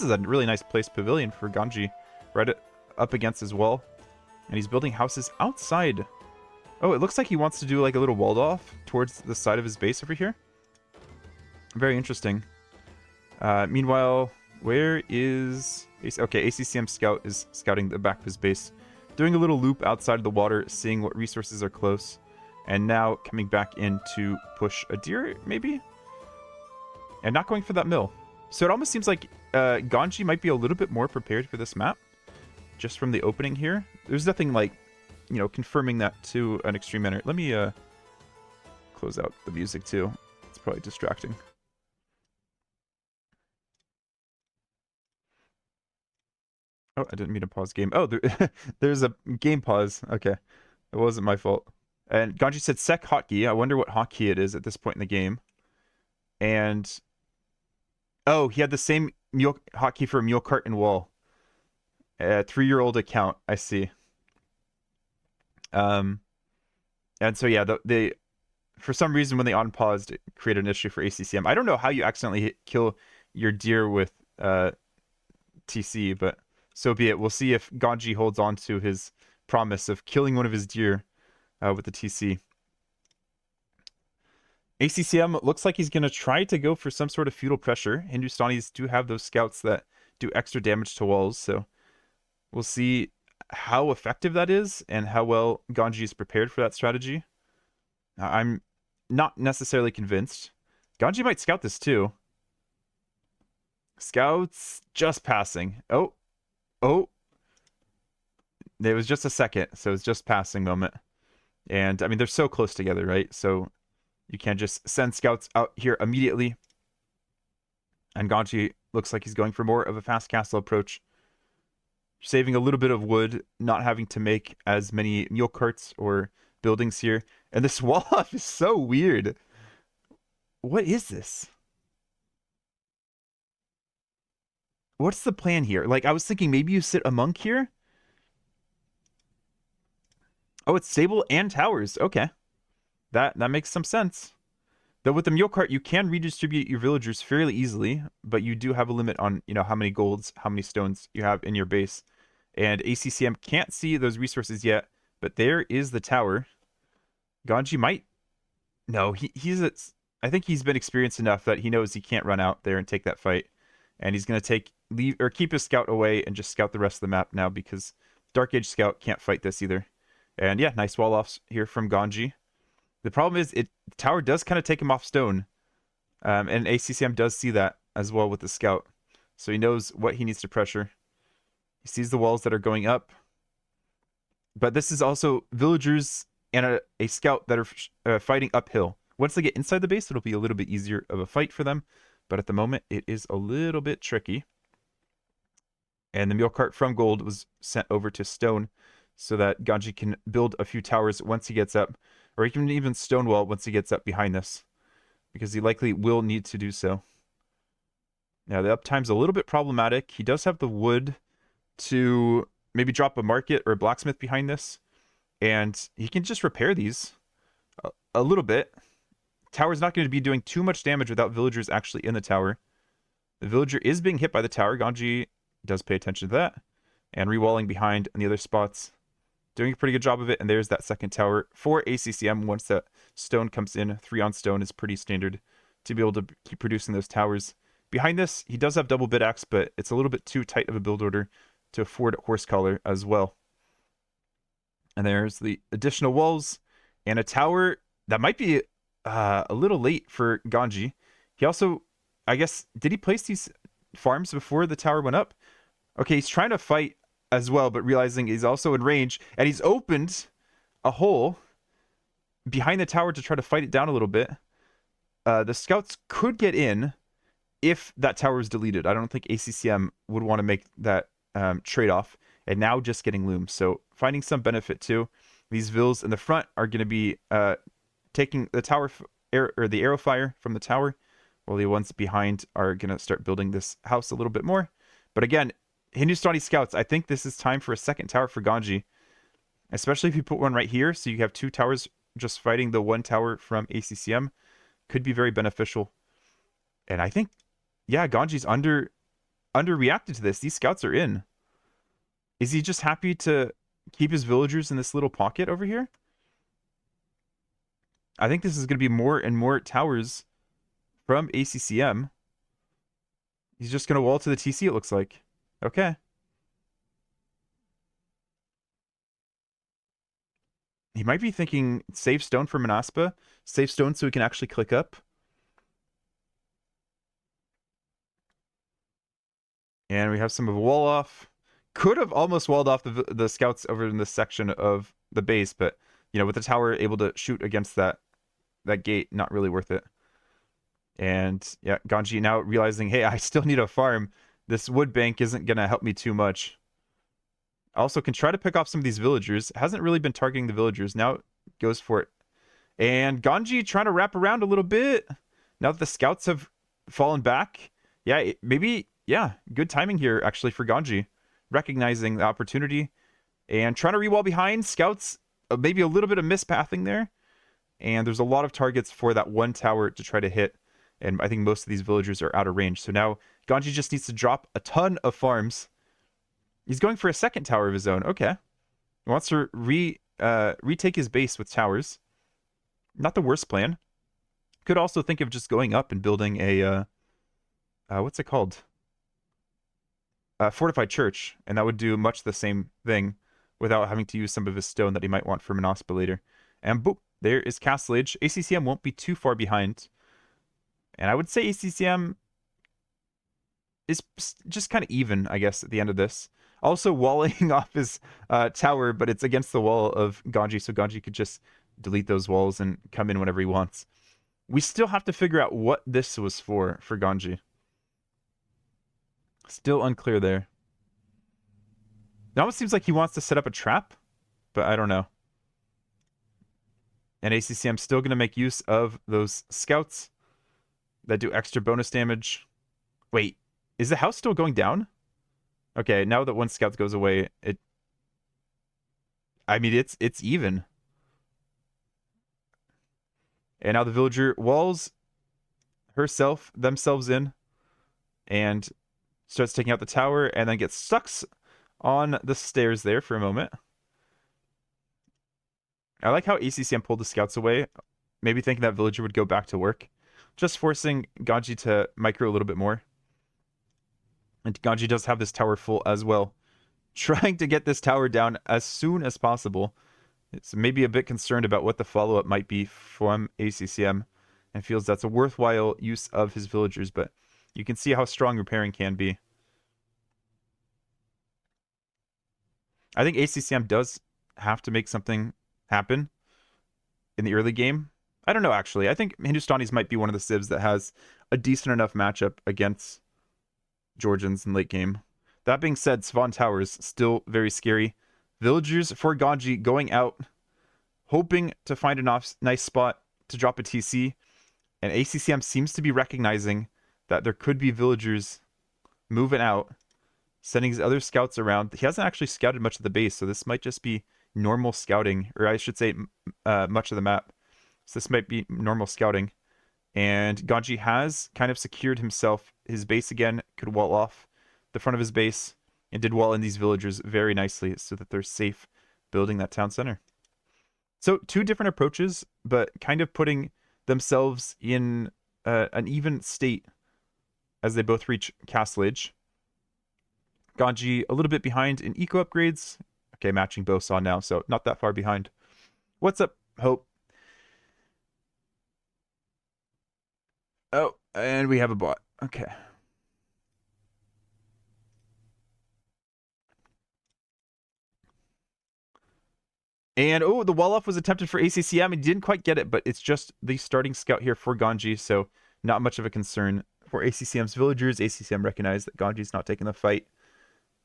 is a really nice placed pavilion for Ganji, right up against his wall. And he's building houses outside. Oh, it looks like he wants to do like a little walled off towards the side of his base over here. Very interesting. Meanwhile, where is... Okay, ACCM Scout is scouting the back of his base. Doing a little loop outside of the water, seeing what resources are close. And now coming back in to push a deer, maybe? And not going for that mill. So it almost seems like Ganji might be a little bit more prepared for this map. Just from the opening here. There's nothing like, you know, confirming that to an extreme manner. Let me close out the music too. It's probably distracting. Oh, I didn't mean to pause game. Oh, there's a game pause. Okay. It wasn't my fault. And Ganji said sec hotkey. I wonder what hotkey it is at this point in the game. And... oh, he had the same hotkey for Mule Cart and Wall. 3-year-old account, I see. And so yeah, they for some reason when they unpaused, it created an issue for ACCM. I don't know how you accidentally kill your deer with TC, but so be it. We'll see if Ganji holds on to his promise of killing one of his deer with the TC. ACCM looks like he's going to try to go for some sort of feudal pressure. Hindustanis do have those scouts that do extra damage to walls, so we'll see how effective that is and how well Ganji is prepared for that strategy. I'm not necessarily convinced. Ganji might scout this too. Scouts just passing. Oh. It was just a second, so it's just passing moment. And, I mean, they're so close together, right? So you can't just send scouts out here immediately. And Ganji looks like he's going for more of a fast castle approach. Saving a little bit of wood, not having to make as many mule carts or buildings here. And this wall off is so weird. What is this? What's the plan here? Like, I was thinking maybe you sit a monk here. Oh, it's stable and towers. Okay. That makes some sense. Though with the mule cart, you can redistribute your villagers fairly easily, but you do have a limit on, you know, how many golds, how many stones you have in your base. And ACCM can't see those resources yet, but there is the tower. Ganji might... no, I think he's been experienced enough that he knows he can't run out there and take that fight. And he's going to keep his scout away and just scout the rest of the map now because Dark Age Scout can't fight this either. And yeah, nice wall-offs here from Ganji. The problem is the tower does kind of take him off stone. And ACCM does see that as well with the scout. So he knows what he needs to pressure. He sees the walls that are going up. But this is also villagers and a scout that are fighting uphill. Once they get inside the base, it'll be a little bit easier of a fight for them. But at the moment, it is a little bit tricky. And the mule cart from gold was sent over to stone so that Ganji can build a few towers once he gets up. Or he can even stonewall once he gets up behind this. Because he likely will need to do so. Now, the uptime's a little bit problematic. He does have the wood to maybe drop a market or a blacksmith behind this. And he can just repair these a little bit. Tower's not going to be doing too much damage without villagers actually in the tower. The villager is being hit by the tower. Ganji does pay attention to that. And rewalling behind in the other spots. Doing a pretty good job of it. And there's that second tower for ACCM. Once that stone comes in, 3 on stone is pretty standard to be able to keep producing those towers. Behind this, he does have double bit axe, but it's a little bit too tight of a build order to afford horse collar as well. And there's the additional walls and a tower that might be a little late for Ganji. He also, I guess, did he place these farms before the tower went up? Okay, he's trying to fight as well, but realizing he's also in range, and he's opened a hole behind the tower to try to fight it down a little bit. The scouts could get in if that tower is deleted. I don't think ACCM would want to make that trade-off, and now just getting looms. So finding some benefit too. These vills in the front are going to be taking the tower or the arrow fire from the tower, while the ones behind are going to start building this house a little bit more. But again, Hindustani scouts, I think this is time for a second tower for Ganji, especially if you put one right here, so you have 2 towers just fighting the 1 tower from ACCM. Could be very beneficial. And I think, yeah, Ganji's under underreacted to this. These scouts are in. Is he just happy to keep his villagers in this little pocket over here? I think this is going to be more and more towers from ACCM. He's just going to wall to the TC, it looks like. Okay. He might be thinking save stone for Manaspa. Save stone so he can actually click up. And we have some of a wall off. Could have almost walled off the scouts over in this section of the base, but, you know, with the tower able to shoot against that gate, not really worth it. And, yeah, Ganji now realizing, hey, I still need a farm. This wood bank isn't going to help me too much. Also can try to pick off some of these villagers. Hasn't really been targeting the villagers. Now goes for it. And Ganji trying to wrap around a little bit. Now that the scouts have fallen back. Yeah, maybe, yeah, good timing here, actually, for Ganji. Recognizing the opportunity. And trying to rewall behind. Scouts, maybe a little bit of mispathing there. And there's a lot of targets for that one tower to try to hit. And I think most of these villagers are out of range. So now Ganji just needs to drop a ton of farms. He's going for a second tower of his own. Okay. He wants to retake his base with towers. Not the worst plan. Could also think of just going up and building a, what's it called? Fortified Church. And that would do much the same thing without having to use some of his stone that he might want for Manaspa later. And boop, there is Castlage. ACCM won't be too far behind. And I would say ACCM is just kind of even, I guess, at the end of this. Also walling off his tower, but it's against the wall of Ganji, so Ganji could just delete those walls and come in whenever he wants. We still have to figure out what this was for Ganji. Still unclear there. It almost seems like he wants to set up a trap, but I don't know. And ACCM still going to make use of those scouts that do extra bonus damage. Wait, is the house still going down? Okay, now that one scout goes away, I mean, it's even. And now the villager walls themselves in, and starts taking out the tower, and then gets stuck on the stairs there for a moment. I like how ACCM pulled the scouts away, maybe thinking that villager would go back to work, just forcing Ganji to micro a little bit more. And Ganji does have this tower full as well. Trying to get this tower down as soon as possible. It's maybe a bit concerned about what the follow-up might be from ACCM, and feels that's a worthwhile use of his villagers, but you can see how strong repairing can be. I think ACCM does have to make something happen in the early game. I don't know, actually. I think Hindustanis might be one of the civs that has a decent enough matchup against Georgians in late game. That being said, Svan Towers still very scary. Villagers for Ganji going out, hoping to find a nice spot to drop a TC. And ACCM seems to be recognizing that there could be villagers moving out, sending his other scouts around. He hasn't actually scouted much of the base, so this might just be normal scouting, or I should say much of the map. So this might be normal scouting. And Ganji has kind of secured himself his base again, could wall off the front of his base, and did wall in these villagers very nicely so that they're safe building that town center. So two different approaches, but kind of putting themselves in an even state as they both reach Castlage. Ganji a little bit behind in eco upgrades. Okay, matching Bosaw now, so not that far behind. What's up, Hope? Oh, and we have a bot. Okay. And, oh, the wall-off was attempted for ACCM. He didn't quite get it, but it's just the starting scout here for Ganji, so not much of a concern for ACCM's villagers. ACCM recognized that Ganji's not taking the fight,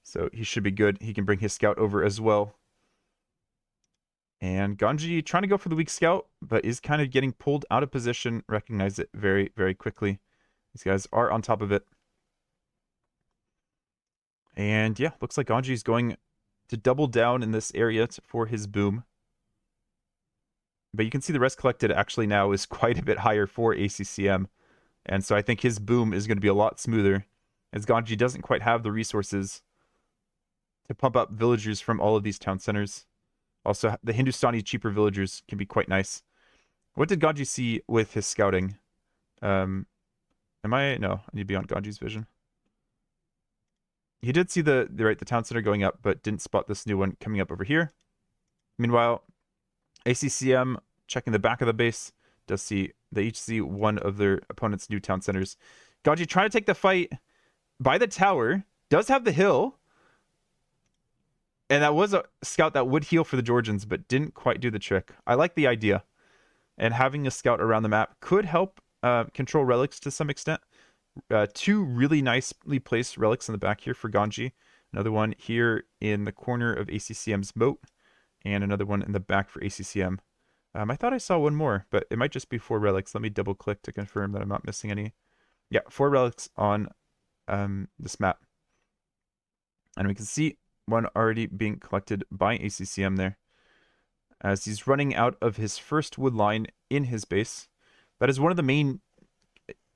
so he should be good. He can bring his scout over as well. And Ganji trying to go for the weak scout, but is kind of getting pulled out of position. Recognize it very, very quickly. These guys are on top of it. And yeah, looks like Ganji's going to double down in this area for his boom. But you can see the rest collected actually now is quite a bit higher for ACCM. And so I think his boom is going to be a lot smoother as Ganji doesn't quite have the resources to pump up villagers from all of these town centers. Also, the Hindustani cheaper villagers can be quite nice. What did Ganji see with his scouting? No, I need to be on Ganji's vision. He did see the town center going up, but didn't spot this new one coming up over here. Meanwhile, ACCM checking the back of the base does see they each see one of their opponent's new town centers. Ganji trying to take the fight by the tower, does have the hill, and that was a scout that would heal for the Georgians, but didn't quite do the trick. I like the idea, and having a scout around the map could help control relics to some extent. Two really nicely placed relics in the back here for Ganji. Another one here in the corner of ACCM's moat, and another one in the back for ACCM. I thought I saw one more, but it might just be 4 relics. Let me double click to confirm that I'm not missing any. Yeah, 4 relics on this map. And we can see one already being collected by ACCM there, as he's running out of his first wood line in his base. That is one of the main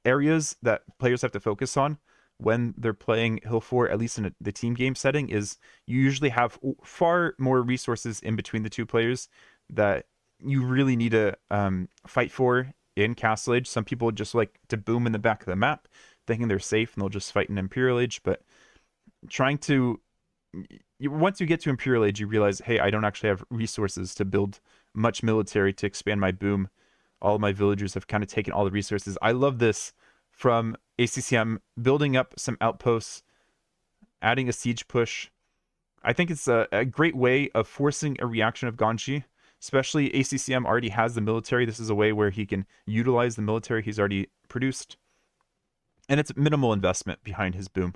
areas that players have to focus on when they're playing Hill 4, at least in the team game setting, is you usually have far more resources in between the two players that you really need to fight for in Castle Age. Some people just like to boom in the back of the map, thinking they're safe, and they'll just fight in Imperial Age. But trying to... once you get to Imperial Age, you realize, hey, I don't actually have resources to build much military to expand my boom. All of my villagers have kind of taken all the resources. I love this from ACCM, building up some outposts, adding a siege push. I think it's a great way of forcing a reaction of Ganji. Especially ACCM already has the military. This is a way where he can utilize the military he's already produced. And it's minimal investment behind his boom.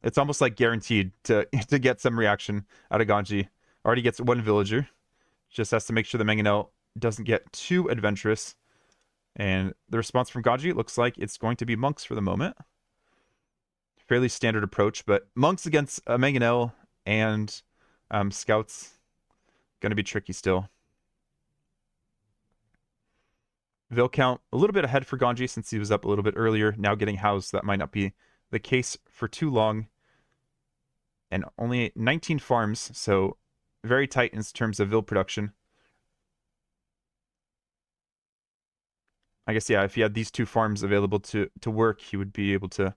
It's almost like guaranteed to get some reaction out of Ganji. Already gets 1 villager. Just has to make sure the Mangonel doesn't get too adventurous. And the response from Ganji looks like it's going to be monks for the moment. Fairly standard approach, but monks against a Mangonel and scouts, going to be tricky still. Vill count a little bit ahead for Ganji since he was up a little bit earlier. Now getting housed, that might not be the case for too long. And only 19 farms, so very tight in terms of Vill production. I guess, yeah, if he had these 2 farms available to work, he would be able to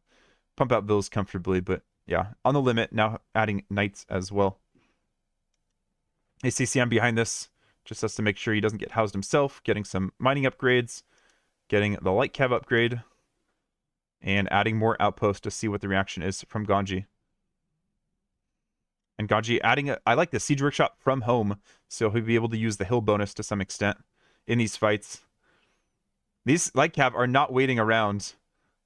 pump out Vills comfortably. But yeah, on the limit, now adding knights as well. ACCM behind this just has to make sure he doesn't get housed himself, getting some mining upgrades, getting the light cav upgrade, and adding more outposts to see what the reaction is from Ganji. And Ganji adding I like the siege workshop from home, so he'll be able to use the hill bonus to some extent in these fights. These light cav are not waiting around.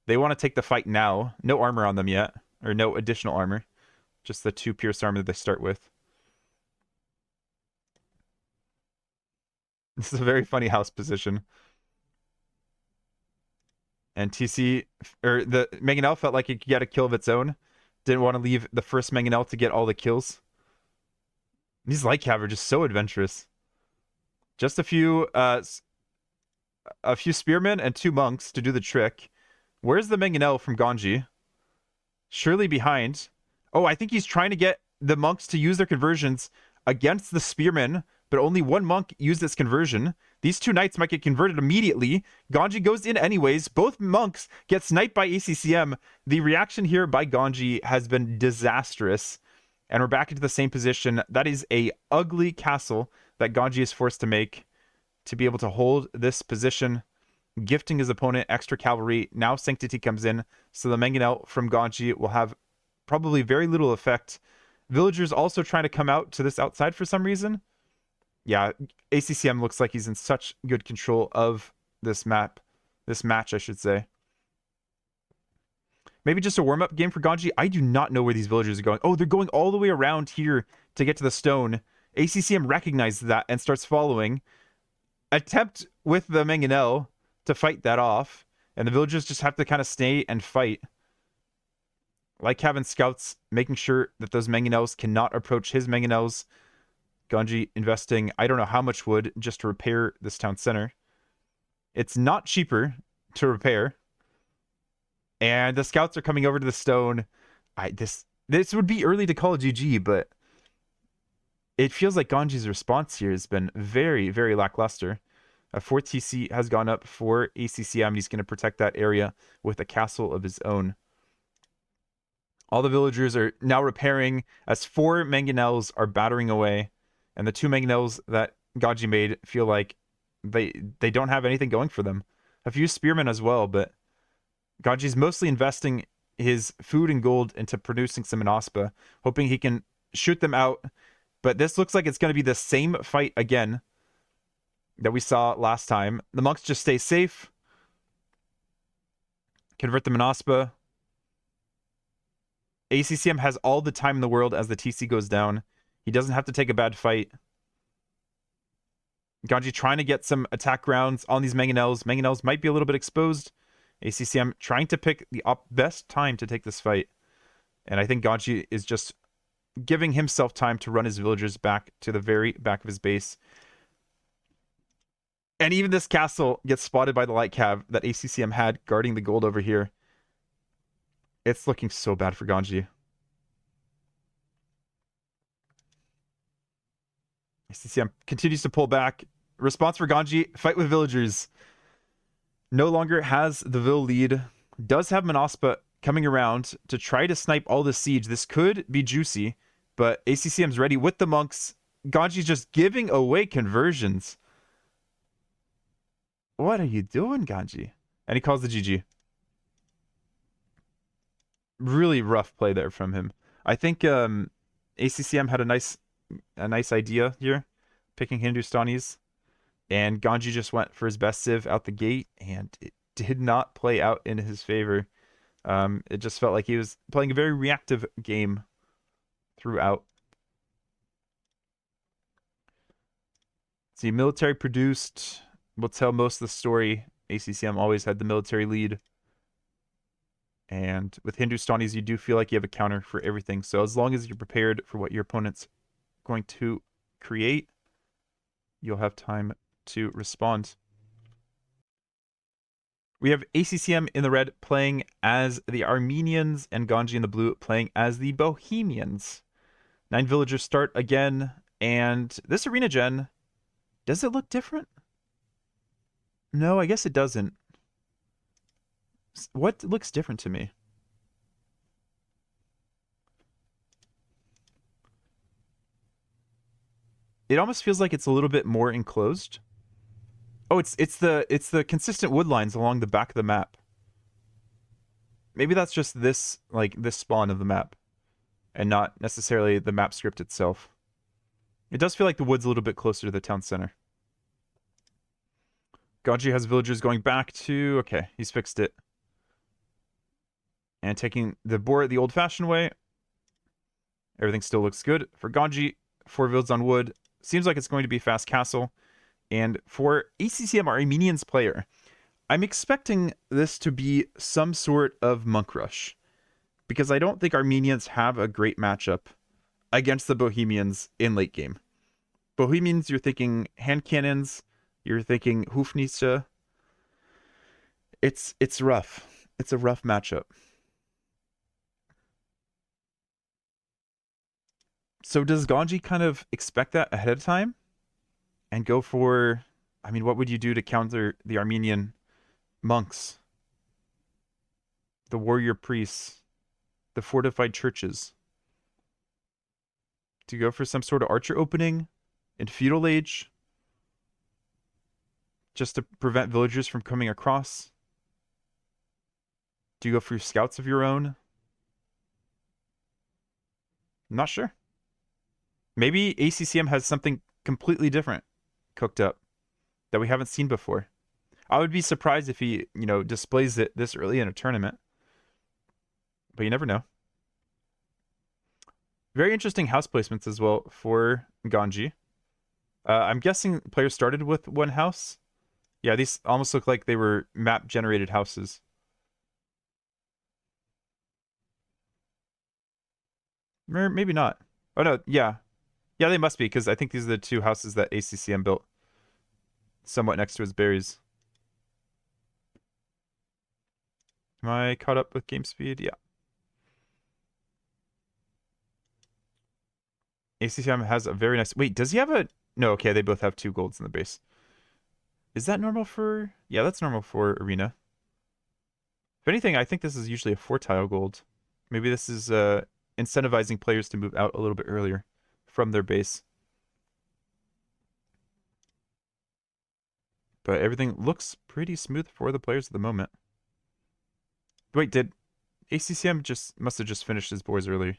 They want to take the fight now. No armor on them yet, or no additional armor. Just the 2 pierced armor that they start with. This is a very funny house position. And TC, or the Mangonel felt like it could get a kill of its own. Didn't want to leave the first Mangonel to get all the kills. These light cav are just so adventurous. Just a few spearmen and 2 monks to do the trick. Where's the Mangonel from Ganji? Surely behind. Oh, I think he's trying to get the monks to use their conversions against the spearmen, but only 1 monk used its conversion. These 2 knights might get converted immediately. Ganji goes in anyways. Both monks get sniped by ACCM. The reaction here by Ganji has been disastrous. And we're back into the same position. That is a ugly castle that Ganji is forced to make to be able to hold this position, gifting his opponent extra cavalry. Now Sanctity comes in, so the Mangonel from Ganji will have probably very little effect. Villagers also trying to come out to this outside for some reason. Yeah, ACCM looks like he's in such good control of this map. This match, I should say. Maybe just a warm-up game for Ganji. I do not know where these villagers are going. Oh, they're going all the way around here to get to the stone. ACCM recognizes that and starts following. Attempt with the Mangonel to fight that off. And the villagers just have to kind of stay and fight. Like having scouts, making sure that those Mangonels cannot approach his Mangonels. Ganji investing, I don't know how much wood just to repair this town center. It's not cheaper to repair. And the scouts are coming over to the stone. This would be early to call a GG, but it feels like Ganji's response here has been very, very lackluster. A 4 TC has gone up for ACCM, and he's going to protect that area with a castle of his own. All the villagers are now repairing as 4 mangonels are battering away, and the 2 mangonels that Ganji made feel like they don't have anything going for them. A few spearmen as well, but Ganji's mostly investing his food and gold into producing some Inaspa, hoping he can shoot them out. But this looks like it's going to be the same fight again that we saw last time. The monks just stay safe. Convert the Inaspa. ACCM has all the time in the world as the TC goes down. He doesn't have to take a bad fight. Ganji trying to get some attack rounds on these mangonels. Mangonels might be a little bit exposed. ACCM trying to pick the best time to take this fight. And I think Ganji is just giving himself time to run his villagers back to the very back of his base. And even this castle gets spotted by the light cav that ACCM had guarding the gold over here. It's looking so bad for Ganji. ACCM continues to pull back. Response for Ganji, fight with villagers. No longer has the Vil lead. Does have Manaspa coming around to try to snipe all the siege. This could be juicy, but ACCM's ready with the monks. Ganji's just giving away conversions. What are you doing, Ganji? And he calls the GG. Really rough play there from him. I think ACCM had a nice idea here, picking Hindustanis. And Ganji just went for his best civ out the gate, and it did not play out in his favor. It just felt like he was playing a very reactive game throughout. See, military produced will tell most of the story. ACCM always had the military lead. And with Hindustanis, you do feel like you have a counter for everything. So as long as you're prepared for what your opponent's going to create, you'll have time to respond. We have ACCM in the red playing as the Armenians and Ganji in the blue playing as the Bohemians. 9 villagers start again, and this arena gen, does it look different? No, I guess it doesn't. What looks different to me? It almost feels like it's a little bit more enclosed. Oh, it's the consistent wood lines along the back of the map. Maybe that's just this spawn of the map, and not necessarily the map script itself. It does feel like the wood's a little bit closer to the town center. Ganji has villagers going back to... Okay, he's fixed it. And taking the boar the old-fashioned way. Everything still looks good. For Ganji, 4 builds on wood. Seems like it's going to be fast castle. And for ACCM Armenians player, I'm expecting this to be some sort of monk rush. Because I don't think Armenians have a great matchup against the Bohemians in late game. Bohemians, you're thinking hand cannons. You're thinking Hufnisse. It's rough. It's a rough matchup. So does Ganji kind of expect that ahead of time? And go for... I mean, what would you do to counter the Armenian monks? The warrior priests? The fortified churches? Do you go for some sort of archer opening in feudal age? Just to prevent villagers from coming across? Do you go for scouts of your own? I'm not sure. Maybe ACCM has something completely different cooked up that we haven't seen before. I would be surprised if he, displays it this early in a tournament. But you never know. Very interesting house placements as well for Ganji. I'm guessing players started with one house. Yeah, these almost look like they were map-generated houses. Or maybe not. Oh, no, yeah. Yeah, they must be, because I think these are the 2 houses that ACCM built somewhat next to his berries. Am I caught up with game speed? Yeah. ACCM has a very nice... Wait, does he have a... No, okay, they both have 2 golds in the base. Is that normal for... Yeah, that's normal for Arena. If anything, I think this is usually a 4-tile gold. Maybe this is incentivizing players to move out a little bit earlier from their base. But everything looks pretty smooth for the players at the moment. Wait, did ACCM must have just finished his boars earlier?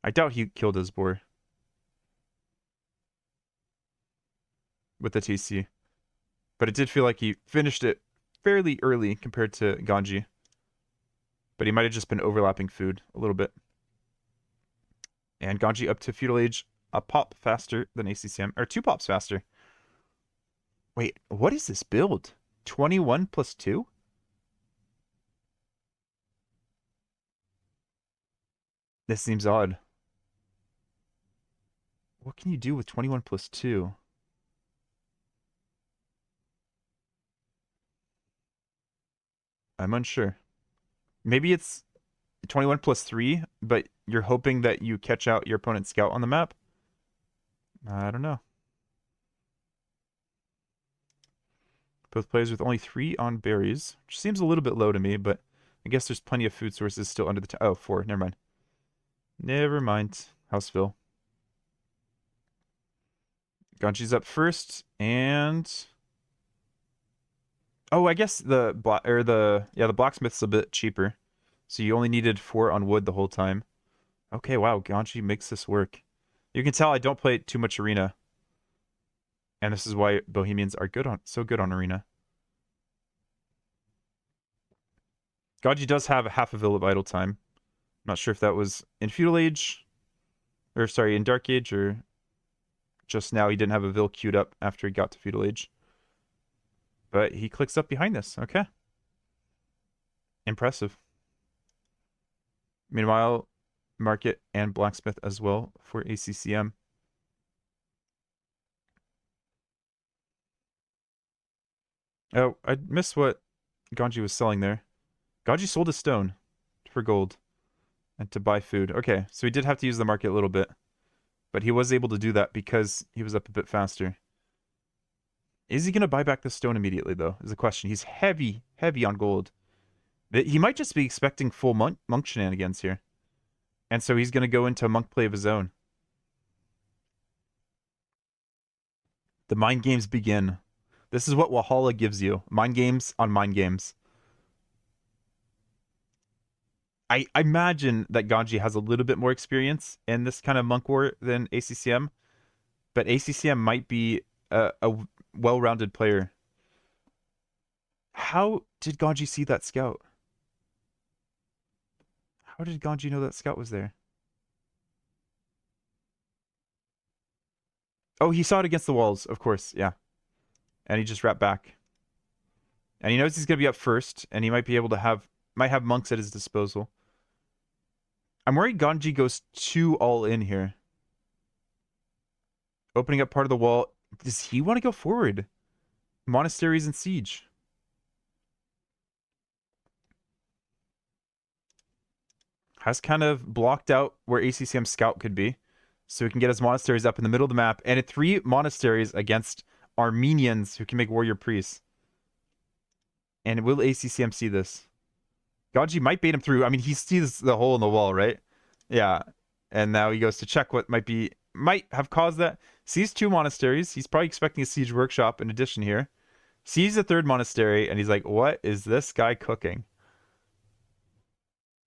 I doubt he killed his boar with the TC. But it did feel like he finished it fairly early compared to Ganji. But he might have just been overlapping food a little bit. And Ganji up to Feudal Age, a pop faster than ACCM, or 2 pops faster. Wait, what is this build? 21 plus 2? This seems odd. What can you do with 21 plus 2? I'm unsure. Maybe it's 21 plus 3, but you're hoping that you catch out your opponent's scout on the map? I don't know. Both players with only 3 on berries, which seems a little bit low to me, but I guess there's plenty of food sources still under the... Oh, 4. Never mind. Never mind. Houseville. Ganji's up first, and... Oh, I guess the blacksmith's a bit cheaper. So you only needed 4 on wood the whole time. Okay, wow, Ganji makes this work. You can tell I don't play too much Arena. And this is why Bohemians are so good on Arena. Ganji does have half a Vil of idle time. Not sure if that was in Feudal Age, or sorry, in Dark Age, or just now he didn't have a Vil queued up after he got to Feudal Age. But he clicks up behind this. Okay. Impressive. Meanwhile, Market and Blacksmith as well for ACCM. Oh, I missed what Ganji was selling there. Ganji sold a stone for gold and to buy food. Okay, so he did have to use the market a little bit. But he was able to do that because he was up a bit faster. Is he going to buy back the stone immediately, though, is the question. He's heavy on gold. He might just be expecting full monk shenanigans here. And so he's going to go into monk play of his own. The mind games begin. This is what Wallhalla gives you. Mind games on mind games. I imagine that Ganji has a little bit more experience in this kind of monk war than ACCM. But ACCM might be a well-rounded player. How did Ganji see that scout? How did Ganji know that scout was there? Oh, he saw it against the walls, of course, yeah. And he just wrapped back. And he knows he's going to be up first, and he might be able to might have monks at his disposal. I'm worried Ganji goes too all in here. Opening up part of the wall. Does he want to go forward? Monasteries and siege. Has kind of blocked out where ACCM scout could be. So he can get his monasteries up in the middle of the map. And at 3 monasteries against Armenians who can make warrior priests. And will ACCM see this? Ganji might bait him through. I mean, he sees the hole in the wall, right? Yeah. And now he goes to check what might have caused that. Sees 2 monasteries. He's probably expecting a siege workshop in addition here. Sees a 3rd monastery, and he's like, what is this guy cooking?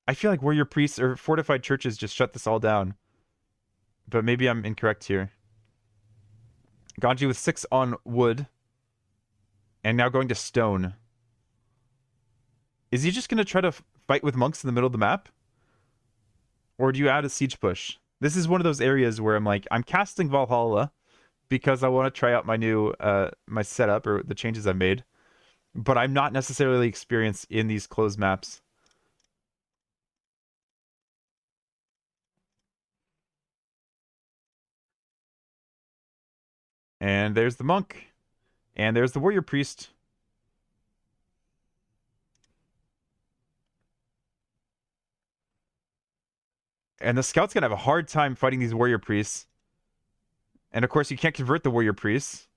I feel like warrior priests or fortified churches just shut this all down. But maybe I'm incorrect here. Ganji with 6 on wood. And now going to stone. Is he just going to try to fight with monks in the middle of the map? Or do you add a siege push? This is one of those areas where I'm like, I'm casting Wallhalla because I want to try out my new my setup or the changes I've made. But I'm not necessarily experienced in these closed maps. And there's the monk. And there's the warrior priest. And the scout's gonna have a hard time fighting these warrior priests. And of course, you can't convert the warrior priests.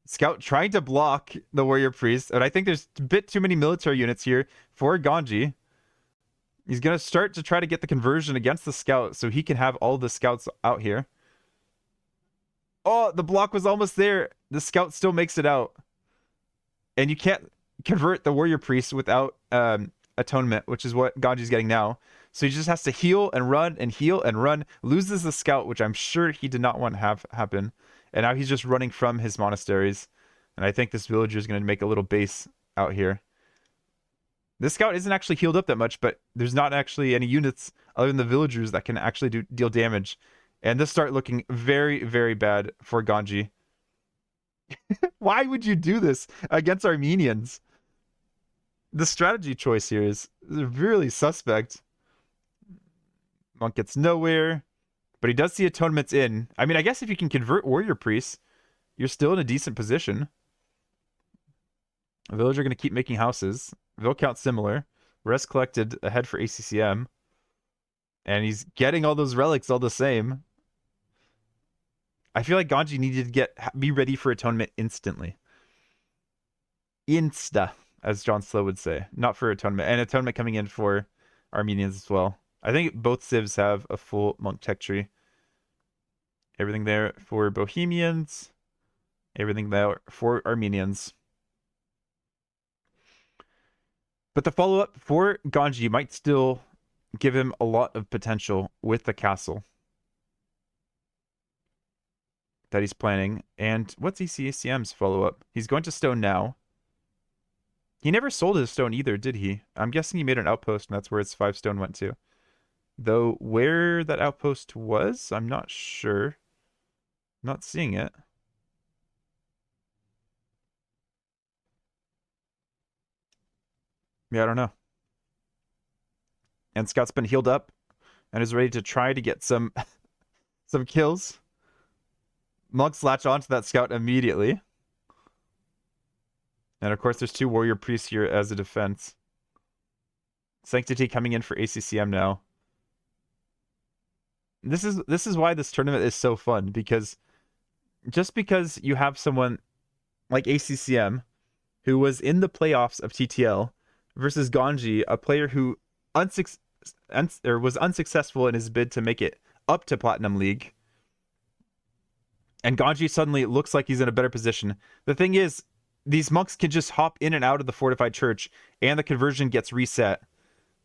Scout trying to block the warrior priest, and I think there's a bit too many military units here for Ganji. He's gonna start to try to get the conversion against the scout so he can have all the scouts out here. Oh, the block was almost there. The scout still makes it out. And you can't convert the warrior priest without atonement, which is what Ganji's getting now. So he just has to heal and run and heal and run. Loses the scout, which I'm sure he did not want to have happen. And now he's just running from his monasteries. And I think this villager is going to make a little base out here. This scout isn't actually healed up that much, but there's not actually any units other than the villagers that can actually deal damage. And this start looking very, very bad for Ganji. Why would you do this against Armenians? The strategy choice here is really suspect. Monk gets nowhere, but he does see atonements in. I mean, I guess if you can convert warrior priests, you're still in a decent position. A villager going to keep making houses. Vill count similar. Rest collected ahead for ACCM. And he's getting all those relics all the same. I feel like Ganji needed to be ready for atonement instantly. Insta, as John Slow would say. Not for atonement. And atonement coming in for Armenians as well. I think both civs have a full monk tech tree. Everything there for Bohemians. Everything there for Armenians. But the follow-up for Ganji might still give him a lot of potential with the castle that he's planning. And what's ACCM's follow-up? He's going to stone now. He never sold his stone either, did he? I'm guessing he made an outpost, and that's where his 5 stone went to. Though where that outpost was, I'm not sure. Not seeing it. Yeah, I don't know. And Scout's been healed up and is ready to try to get some some kills. Monks latch onto that scout immediately. And of course, there's 2 warrior priests here as a defense. Sanctity coming in for ACCM now. This is why this tournament is so fun, because just because you have someone like ACCM who was in the playoffs of TTL versus Ganji, a player who was unsuccessful in his bid to make it up to Platinum League. And Ganji suddenly looks like he's in a better position. The thing is, these monks can just hop in and out of the Fortified Church, and the conversion gets reset.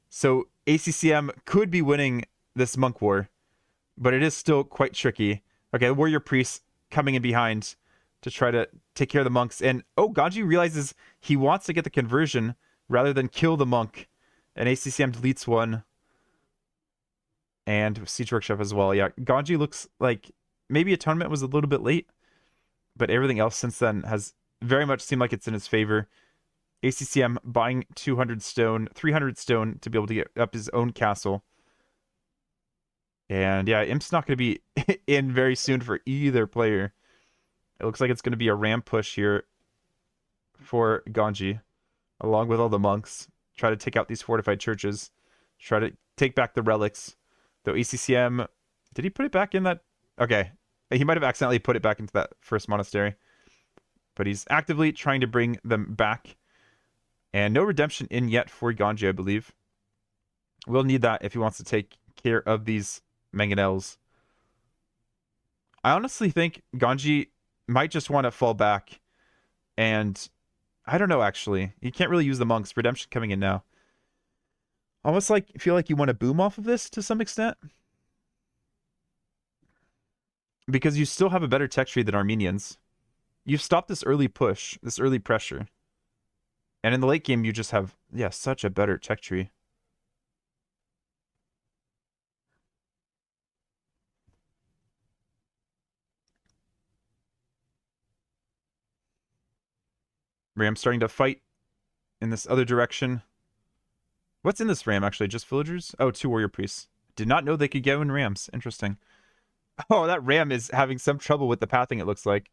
So ACCM could be winning this monk war, but it is still quite tricky. Okay, the warrior priest coming in behind to try to take care of the monks. And, oh, Ganji realizes he wants to get the conversion rather than kill the monk. And ACCM deletes one. And Siege Workshop as well. Yeah, Ganji looks like maybe Atonement was a little bit late, but everything else since then has very much seemed like it's in his favor. ACCM buying 200 stone, 300 stone to be able to get up his own castle. And yeah, Imp's not going to be in very soon for either player. It looks like it's going to be a ram push here for Ganji, along with all the monks. Try to take out these fortified churches. Try to take back the relics. Though ACCM, did he put it back in that? Okay, he might have accidentally put it back into that first monastery. But he's actively trying to bring them back. And no redemption in yet for Ganji, I believe. We'll need that if he wants to take care of these mangonels. I honestly think Ganji might just want to fall back. And I don't know, actually. You can't really use the monks. Redemption coming in now. Almost like, feel like you want to boom off of this to some extent. Because you still have a better tech tree than Armenians. You've stopped this early push, this early pressure. And in the late game, you just have, yeah, such a better tech tree. Ram starting to fight in this other direction. What's in this ram, actually? Just villagers? Oh, 2 warrior priests. Did not know they could go in rams. Interesting. Oh, that ram is having some trouble with the pathing, it looks like.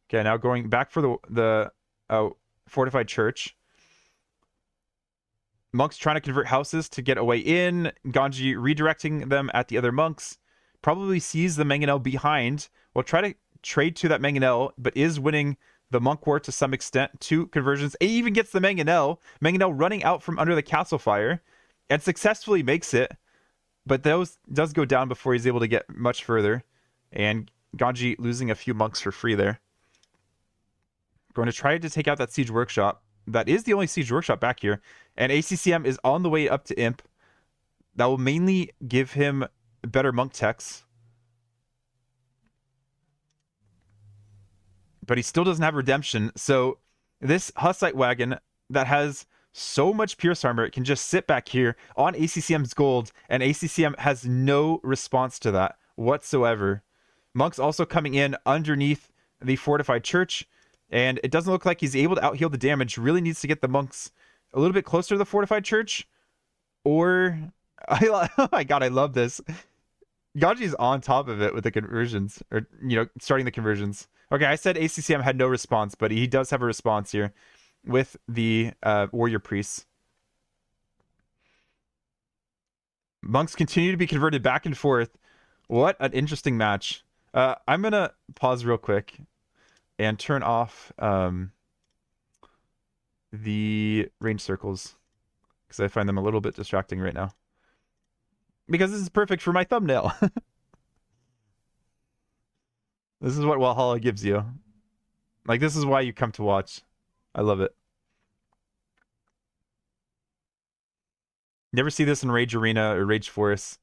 Okay, now going back for the fortified church. Monks trying to convert houses to get a way in. Ganji redirecting them at the other monks. Probably sees the mangonel behind. Will try to trade to that mangonel, but is winning the monk war to some extent. 2 conversions. It even gets the mangonel. Mangonel running out from under the castle fire and successfully makes it. But those does go down before he's able to get much further. And Ganji losing a few monks for free there. Going to try to take out that siege workshop. That is the only siege workshop back here. And ACCM is on the way up to Imp. That will mainly give him better monk techs. But he still doesn't have redemption. So this Hussite wagon that has so much pierce armor, it can just sit back here on ACCM's gold. And ACCM has no response to that whatsoever. Monks also coming in underneath the Fortified Church. And it doesn't look like he's able to out-heal the damage. Really needs to get the monks a little bit closer to the Fortified Church. Or... oh my god, I love this. Ganji's on top of it with the conversions. Or, starting the conversions. Okay, I said ACCM had no response, but he does have a response here with the warrior priests. Monks continue to be converted back and forth. What an interesting match. I'm going to pause real quick and turn off the range circles because I find them a little bit distracting right now. Because this is perfect for my thumbnail. This is what Wallhalla gives you. Like, this is why you come to watch. I love it. Never see this in Rage Arena or Rage Forest,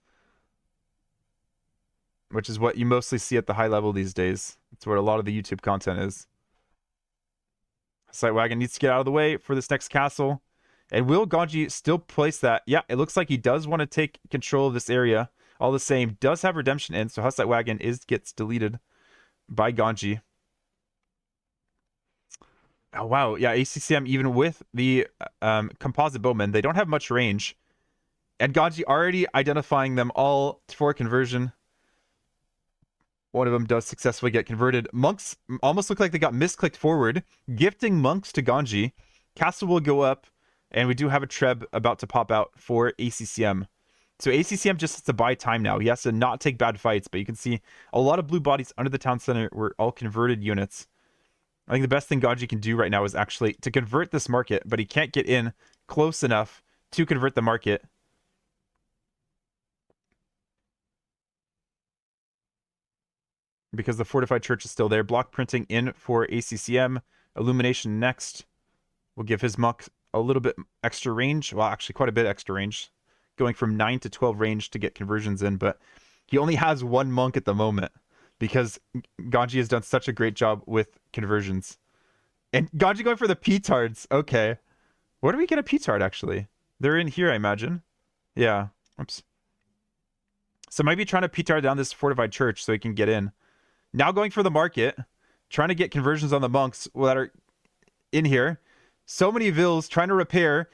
which is what you mostly see at the high level these days. It's what a lot of the YouTube content is. Site Wagon needs to get out of the way for this next castle. And will Ganji still place that? Yeah, it looks like he does want to take control of this area. All the same, does have redemption in, so Hussite Wagon gets deleted by Ganji. Oh, wow. Yeah, ACCM, even with the composite bowmen, they don't have much range. And Ganji already identifying them all for conversion. One of them does successfully get converted. Monks almost look like they got misclicked forward. Gifting monks to Ganji. Castle will go up. And we do have a Treb about to pop out for ACCM. So ACCM just has to buy time now. He has to not take bad fights. But you can see a lot of blue bodies under the town center were all converted units. I think the best thing Ganji can do right now is actually to convert this market. But he can't get in close enough to convert the market. Because the Fortified Church is still there. Block printing in for ACCM. Illumination next. Will give his monk a little bit extra range. Well, actually quite a bit extra range. Going from 9 to 12 range to get conversions in. But he only has 1 monk at the moment. Because Ganji has done such a great job with conversions. And Ganji going for the P-tards. Okay. Where do we get a P-tard, actually? They're in here, I imagine. Yeah. Oops. So maybe trying to P-tard down this Fortified Church so he can get in. Now going for the market. Trying to get conversions on the monks that are in here. So many vills trying to repair.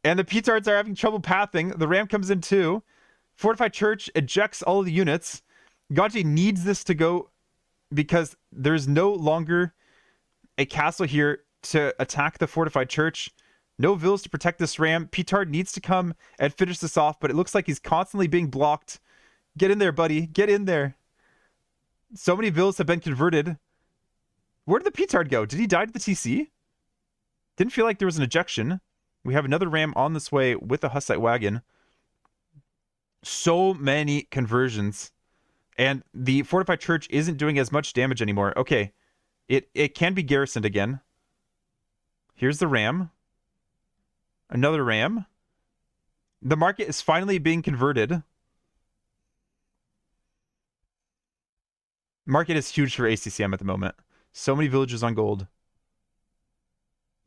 And the P-tards are having trouble pathing. The ram comes in too. Fortified Church ejects all of the units. Ganji needs this to go because there's no longer a castle here to attack the Fortified Church. No vills to protect this ram. P-tard needs to come and finish this off, but it looks like he's constantly being blocked. Get in there, buddy. Get in there. So many vills have been converted. Where did the P-tard go? Did he die to the TC? Didn't feel like there was an ejection. We have another ram on this way with a Hussite wagon. So many conversions. And the Fortified Church isn't doing as much damage anymore. Okay. It can be garrisoned again. Here's the ram. Another ram. The market is finally being converted. Market is huge for ACCM at the moment. So many villages on gold.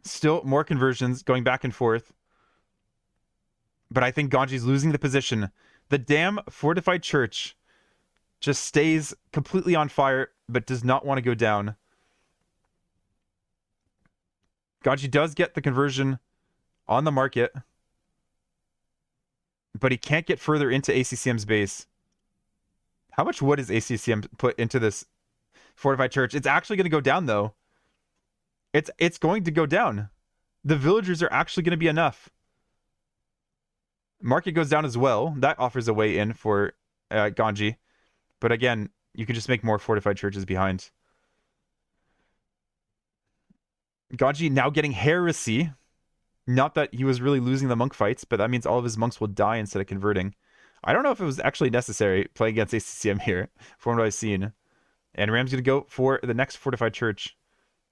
Still more conversions going back and forth. But I think Ganji's losing the position. The damn Fortified Church just stays completely on fire, but does not want to go down. Ganji does get the conversion on the market. But he can't get further into ACCM's base. How much wood is ACCM put into this Fortified Church? It's actually going to go down, though. It's going to go down. The villagers are actually going to be enough. Market goes down as well. That offers a way in for Ganji. But again, you can just make more fortified churches behind. Ganji now getting heresy. Not that he was really losing the monk fights, but that means all of his monks will die instead of converting. I don't know if it was actually necessary playing against ACCM here, from what I've seen. And Ram's going to go for the next fortified church.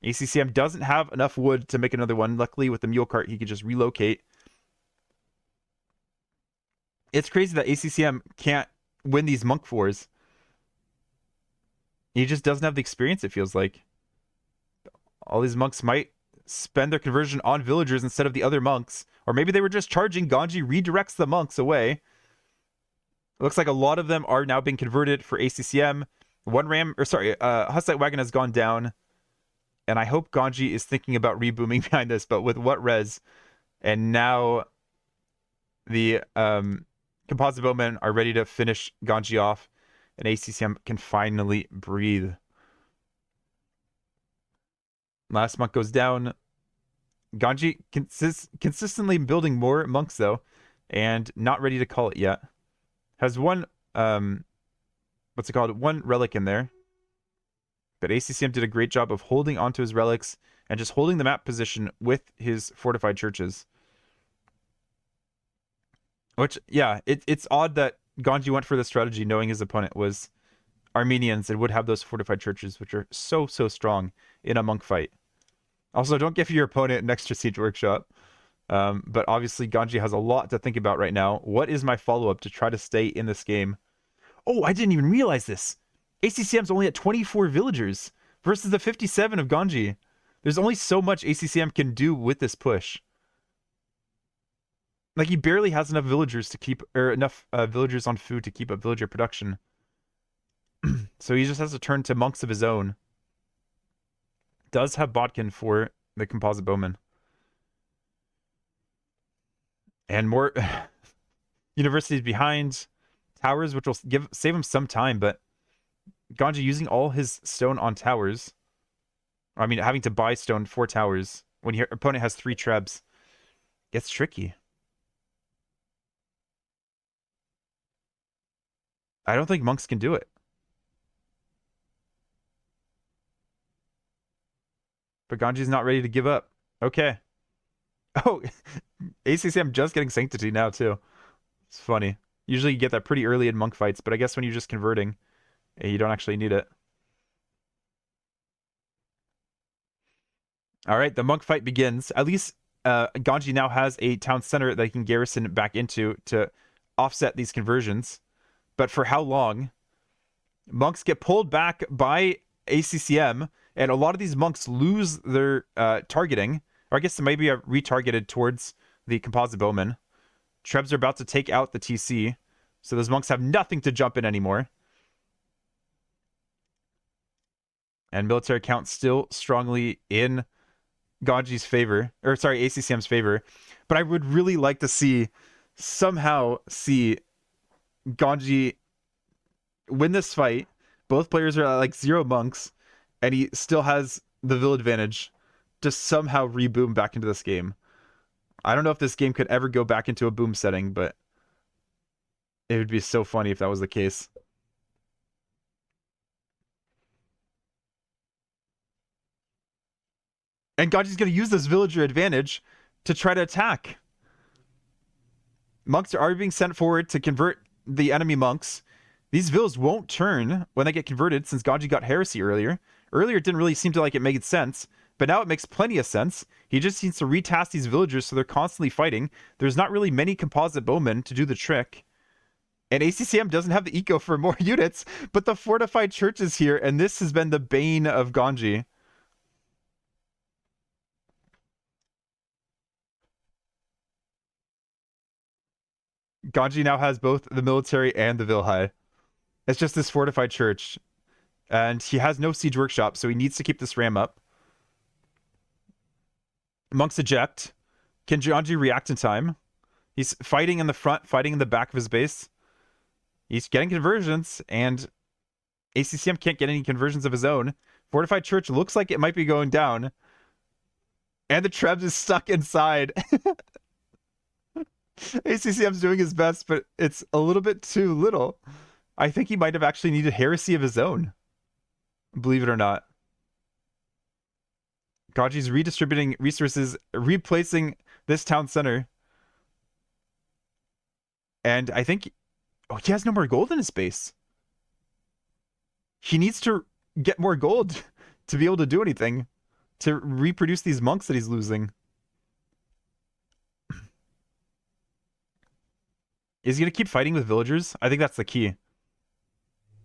ACCM doesn't have enough wood to make another one. Luckily, with the mule cart, he could just relocate. It's crazy that ACCM can't win these monk fours. He just doesn't have the experience, it feels like. All these monks might spend their conversion on villagers instead of the other monks. Or maybe they were just charging. Ganji redirects the monks away. It looks like a lot of them are now being converted for ACCM. Hussite wagon has gone down. And I hope Ganji is thinking about rebooming behind this, but with what res? And now the composite bowmen are ready to finish Ganji off, and ACCM can finally breathe. Last monk goes down. Ganji consistently building more monks, though, and not ready to call it yet. Has one, one relic in there. But ACCM did a great job of holding onto his relics and just holding the map position with his fortified churches. Which, yeah, it's odd that Ganji went for this strategy knowing his opponent was Armenians and would have those fortified churches, which are so strong in a monk fight. Also, don't give your opponent an extra siege workshop. But obviously, Ganji has a lot to think about right now. What is my follow-up to try to stay in this game? Oh, I didn't even realize this. ACCM's only at 24 villagers versus the 57 of Ganji. There's only so much ACCM can do with this push. Like, he barely has enough villagers to keep, or enough villagers on food to keep up villager production. So he just has to turn to monks of his own. Does have Botkin for the composite bowman. And more universities behind. Towers, which will save him some time, but Ganji using all his stone on towers. I mean, having to buy stone for towers when your opponent has 3 trebs gets tricky. I don't think monks can do it. But Ganji's not ready to give up. Okay. Oh, ACCM just getting Sanctity now, too. It's funny. Usually you get that pretty early in monk fights, but I guess when you're just converting, you don't actually need it. All right, the monk fight begins. At least Ganji now has a town center that he can garrison back into to offset these conversions. But for how long? Monks get pulled back by ACCM, and a lot of these monks lose their targeting. Or I guess they maybe are retargeted towards the composite bowmen. Trebs are about to take out the TC, so those monks have nothing to jump in anymore. And military count still strongly in Ganji's favor, or sorry, ACCM's favor. But I would really like to somehow see Ganji win this fight. Both players are at like 0 monks, and he still has the vill advantage to somehow reboom back into this game. I don't know if this game could ever go back into a boom setting, but it would be so funny if that was the case. And Ganji's going to use this villager advantage to try to attack. Monks are already being sent forward to convert the enemy monks. These villas won't turn when they get converted since Ganji got heresy earlier. Earlier it didn't really seem to like it made sense, but now it makes plenty of sense. He just needs to retask these villagers so they're constantly fighting. There's not really many composite bowmen to do the trick. And ACCM doesn't have the eco for more units, but the fortified church is here, and this has been the bane of Ganji. Ganji now has both the military and the Wallhalla. It's just this fortified church. And he has no siege workshop, so he needs to keep this ram up. Monks eject. Can Ganji react in time? He's fighting in the front, fighting in the back of his base. He's getting conversions, and ACCM can't get any conversions of his own. Fortified church looks like it might be going down. And the Trebs is stuck inside. ACCM's doing his best, but it's a little bit too little. I think he might have actually needed heresy of his own. Believe it or not. Ganji's redistributing resources, replacing this town center. And I think... Oh, he has no more gold in his base. He needs to get more gold to be able to do anything. To reproduce these monks that he's losing. Is he going to keep fighting with villagers? I think that's the key.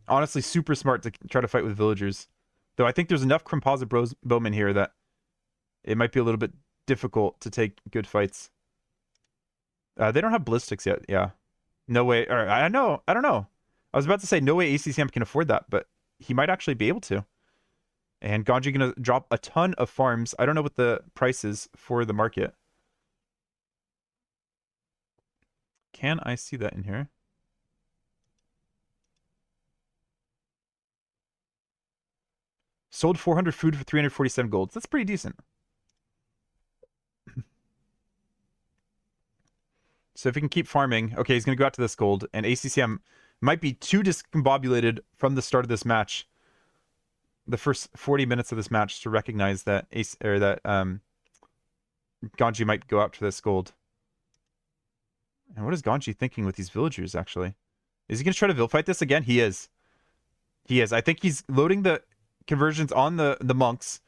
Honestly, super smart to try to fight with villagers. Though I think there's enough composite bowmen here that it might be a little bit difficult to take good fights. They don't have ballistics yet, yeah. No way, or I don't know. I was about to say no way ACCM can afford that, but he might actually be able to. And Ganji gonna drop a ton of farms. I don't know what the price is for the market. Can I see that in here? Sold 400 food for 347 gold. That's pretty decent. So if he can keep farming... Okay, he's going to go out to this gold. And ACCM might be too discombobulated from the start of this match. The first 40 minutes of this match to recognize that Ganji might go out to this gold. And what is Ganji thinking with these villagers, actually? Is he going to try to vil fight this again? He is. He is. I think he's loading the conversions on the monks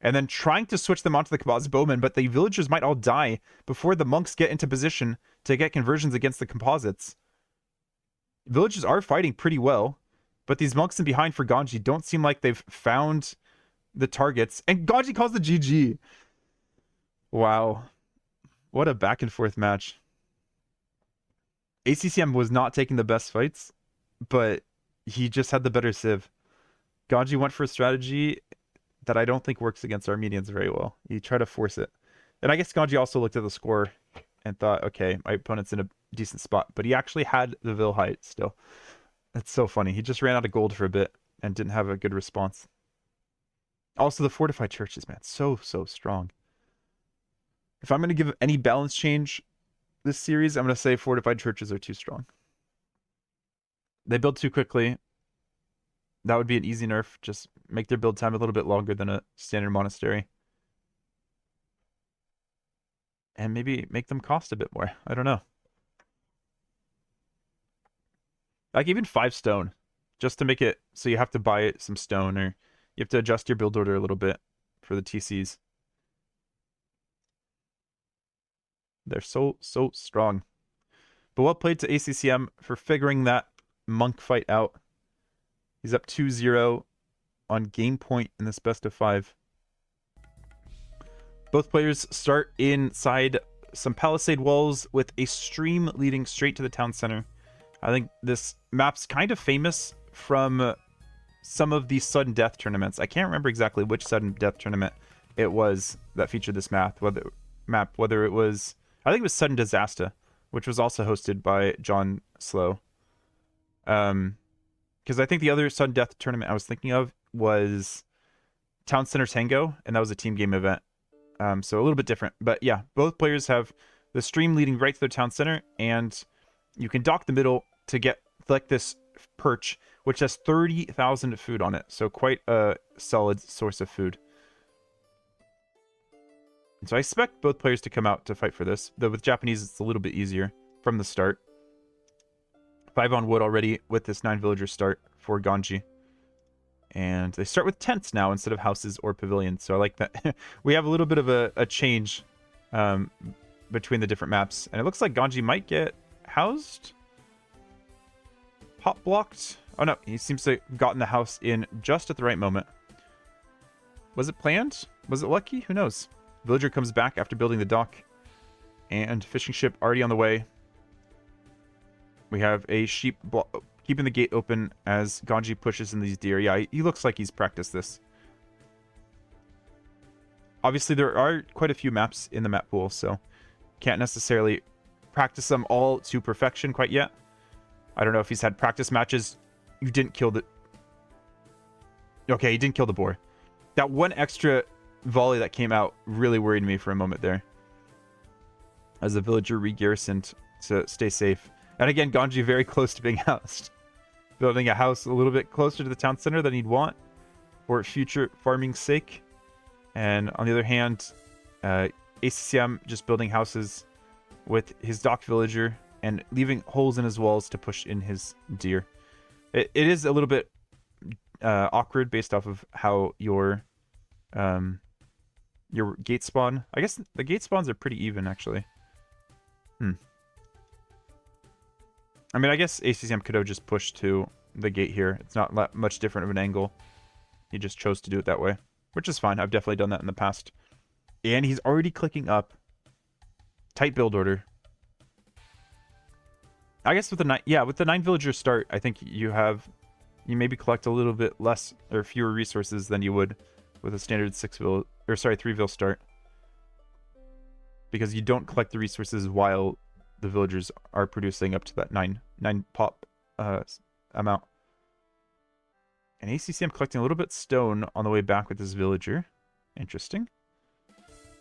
and then trying to switch them onto the composite bowmen, but the villagers might all die before the monks get into position to get conversions against the composites. Villagers are fighting pretty well, but these monks in behind for Ganji don't seem like they've found the targets. And Ganji calls the GG. Wow. What a back and forth match. ACCM was not taking the best fights, but he just had the better civ. Ganji went for a strategy that I don't think works against Armenians very well. He tried to force it. And I guess Ganji also looked at the score and thought, okay, my opponent's in a decent spot. But he actually had the Vil height still. That's so funny. He just ran out of gold for a bit and didn't have a good response. Also, the Fortified Churches, man. So strong. If I'm going to give any balance change this series, I'm going to say Fortified Churches are too strong. They build too quickly. That would be an easy nerf. Just make their build time a little bit longer than a standard monastery. And maybe make them cost a bit more. I don't know. Like even 5 stone. Just to make it so you have to buy some stone, or you have to adjust your build order a little bit for the TCs. They're so strong. But well played to ACCM for figuring that monk fight out. He's up 2-0 on game point in this best of 5. Both players start inside some palisade walls with a stream leading straight to the town center. I think this map's kind of famous from some of the sudden death tournaments. I can't remember exactly which sudden death tournament it was that featured this map. Whether it was... I think it was Sudden Disaster, which was also hosted by John Slow. Because I think the other sudden death tournament I was thinking of was Town Center Tango, and that was a team game event. So a little bit different. But yeah, both players have the stream leading right to their town center, and you can dock the middle to get like this perch, which has 30,000 food on it. So quite a solid source of food. And so I expect both players to come out to fight for this. Though with Japanese, it's a little bit easier from the start. 5 on wood already with this 9 villager start for Ganji. And they start with tents now instead of houses or pavilions. So I like that. We have a little bit of a change between the different maps. And it looks like Ganji might get housed. Pop blocked. Oh no, he seems to have gotten the house in just at the right moment. Was it planned? Was it lucky? Who knows? Villager comes back after building the dock. And fishing ship already on the way. We have a sheep keeping the gate open as Ganji pushes in these deer. Yeah, he looks like he's practiced this. Obviously, there are quite a few maps in the map pool, so can't necessarily practice them all to perfection quite yet. I don't know if he's had practice matches. You didn't kill the... Okay, he didn't kill the boar. That one extra volley that came out really worried me for a moment there. As the villager re-garrisoned to stay safe. And again, Ganji very close to being housed. Building a house a little bit closer to the town center than he'd want for future farming's sake. And on the other hand, ACCM just building houses with his dock villager and leaving holes in his walls to push in his deer. It is a little bit awkward based off of how your gate spawn. I guess the gate spawns are pretty even, actually. I mean, I guess ACCM could have just pushed to the gate here. It's not much different of an angle. He just chose to do it that way, which is fine. I've definitely done that in the past. And he's already clicking up. Tight build order. I guess with the 9 villager start, I think you maybe collect a little bit less or fewer resources than you would with a standard 3 vill start. Because you don't collect the resources while the villagers are producing up to that 9 pop amount. And ACCM collecting a little bit stone on the way back with this villager. Interesting.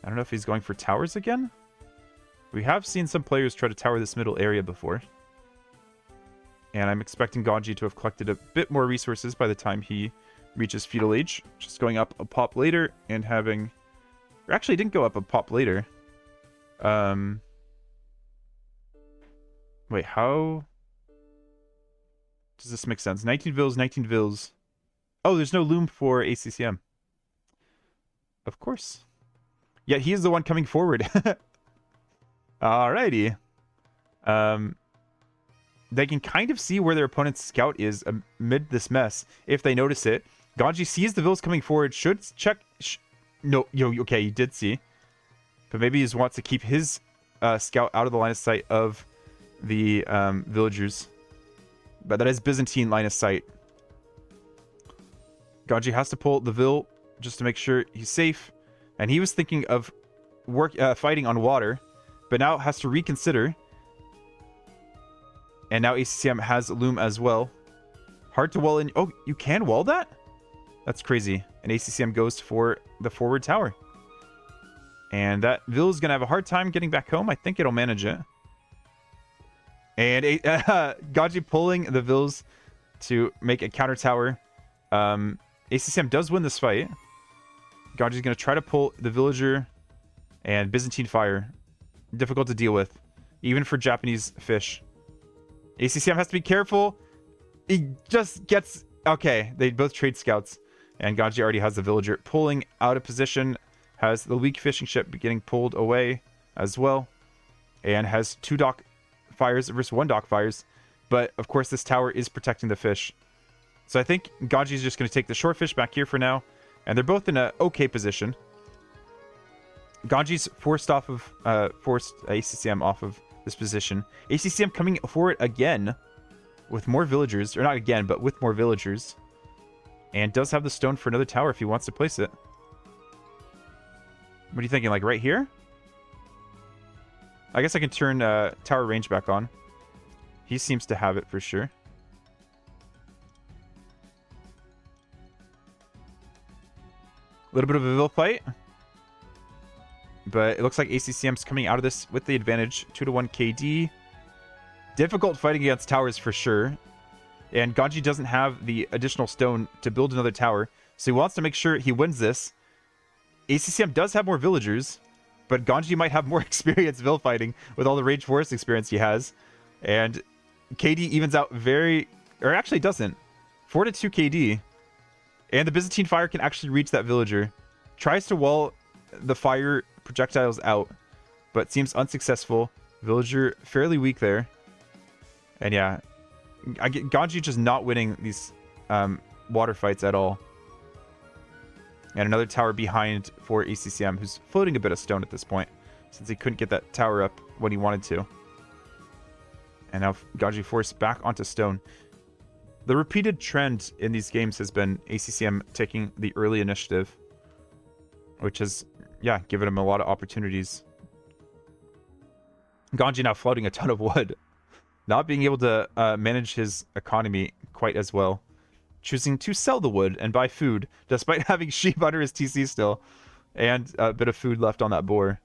I don't know if he's going for towers again. We have seen some players try to tower this middle area before. And I'm expecting Ganji to have collected a bit more resources by the time he reaches feudal age. Just going up a pop later and having... Or actually, didn't go up a pop later. Wait, how does this make sense? 19 vills, 19 vills. Oh, there's no loom for ACCM. Of course. Yet he is the one coming forward. Alrighty. They can kind of see where their opponent's scout is amid this mess, if they notice it. Ganji sees the vills coming forward, should check... No, okay, he did see. But maybe he just wants to keep his scout out of the line of sight of the villagers. But that is Byzantine line of sight. Ganji has to pull the vill just to make sure he's safe. And he was thinking of fighting on water, but now has to reconsider. And now ACCM has loom as well. Hard to wall in. Oh, you can wall that? That's crazy. And ACCM goes for the forward tower. And that vill is going to have a hard time getting back home. I think it'll manage it. And Ganji pulling the vills to make a counter tower. ACCM does win this fight. Ganji's going to try to pull the villager and Byzantine fire. Difficult to deal with, even for Japanese fish. ACCM has to be careful. He just gets... Okay, they both trade scouts. And Ganji already has the villager pulling out of position. Has the weak fishing ship getting pulled away as well. And has 2 dock fires versus 1 dock fires. But, of course, this tower is protecting the fish. So I think Ganji's just going to take the short fish back here for now. And they're both in an okay position. Ganji's forced ACCM off of this position. ACCM coming forward again with more villagers. Or not again, but with more villagers. And does have the stone for another tower if he wants to place it. What are you thinking? Like right here? I guess I can turn tower range back on. He seems to have it for sure. A little bit of a vill fight. But it looks like ACCM's coming out of this with the advantage. 2-1 KD. Difficult fighting against towers for sure. And Ganji doesn't have the additional stone to build another tower. So he wants to make sure he wins this. ACCM does have more villagers. But Ganji might have more experience vill fighting with all the Rage Forest experience he has. And KD evens out very... Or actually doesn't. 4-2 KD. And the Byzantine fire can actually reach that villager. Tries to wall the fire projectiles out, but seems unsuccessful. Villager fairly weak there. And yeah, Ganji just not winning these water fights at all. And another tower behind for ACCM, who's floating a bit of stone at this point, since he couldn't get that tower up when he wanted to. And now Ganji forced back onto stone. The repeated trend in these games has been ACCM taking the early initiative, which has, yeah, given him a lot of opportunities. Ganji now floating a ton of wood, not being able to manage his economy quite as well. Choosing to sell the wood and buy food, despite having sheep under his TC still, and a bit of food left on that boar.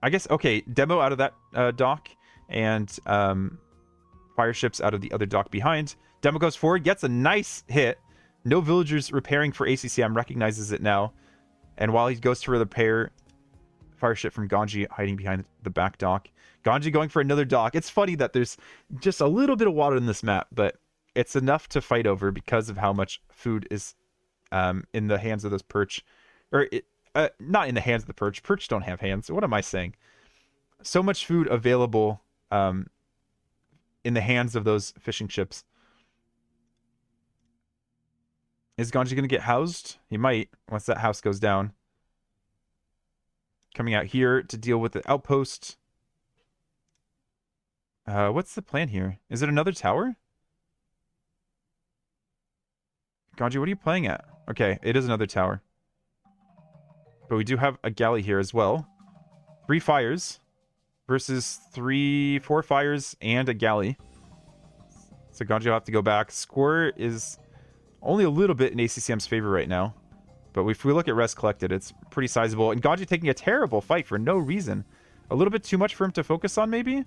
I guess, okay, demo out of that dock, and fire ships out of the other dock behind. Demo goes forward, gets a nice hit. No villagers repairing for ACCM, recognizes it now. And while he goes to repair, fire ship from Ganji hiding behind the back dock. Ganji going for another dock. It's funny that there's just a little bit of water in this map, but it's enough to fight over because of how much food is in the hands of those perch. Or, not in the hands of the perch. Perch don't have hands. What am I saying? So much food available in the hands of those fishing ships. Is Ganji going to get housed? He might, once that house goes down. Coming out here to deal with the outpost. What's the plan here? Is it another tower? Ganji, what are you playing at? Okay, it is another tower. But we do have a galley here as well. 3 fires versus 4 fires and a galley. So Ganji will have to go back. Score is only a little bit in ACCM's favor right now. But if we look at res collected, it's pretty sizable. And Ganji taking a terrible fight for no reason. A little bit too much for him to focus on, maybe?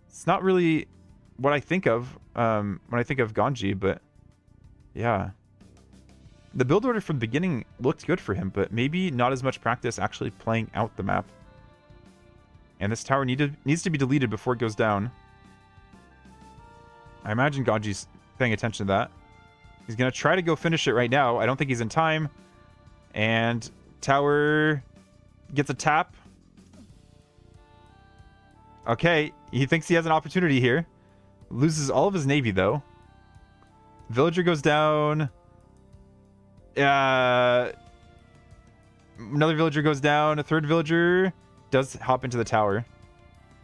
It's not really what I think of when I think of Ganji, but yeah. The build order from the beginning looked good for him, but maybe not as much practice actually playing out the map. And this tower needs to be deleted before it goes down. I imagine Ganji's paying attention to that. He's going to try to go finish it right now. I don't think he's in time. And tower gets a tap. Okay, he thinks he has an opportunity here. Loses all of his navy, though. Villager goes down. Another villager goes down. A third villager does hop into the tower.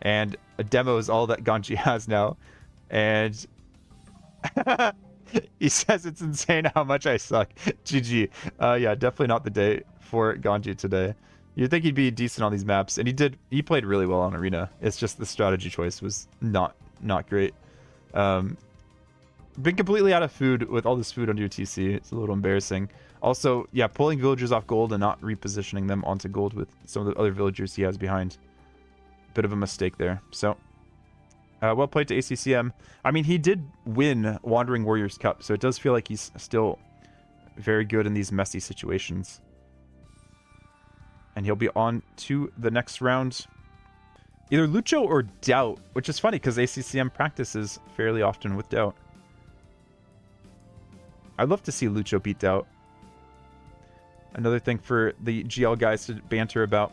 And a demo is all that Ganji has now. And he says it's insane how much I suck. GG. Yeah, definitely not the day for Ganji today. You'd think he'd be decent on these maps, and he played really well on Arena. It's just the strategy choice was not great. Been completely out of food with all this food under your TC. It's a little embarrassing. Also, yeah, pulling villagers off gold and not repositioning them onto gold with some of the other villagers he has behind. Bit of a mistake there. So, well played to ACCM. I mean, he did win Wandering Warriors Cup, so it does feel like he's still very good in these messy situations. And he'll be on to the next round. Either Lucho or Doubt, which is funny because ACCM practices fairly often with Doubt. I'd love to see Lucho beat Doubt. Another thing for the GL guys to banter about.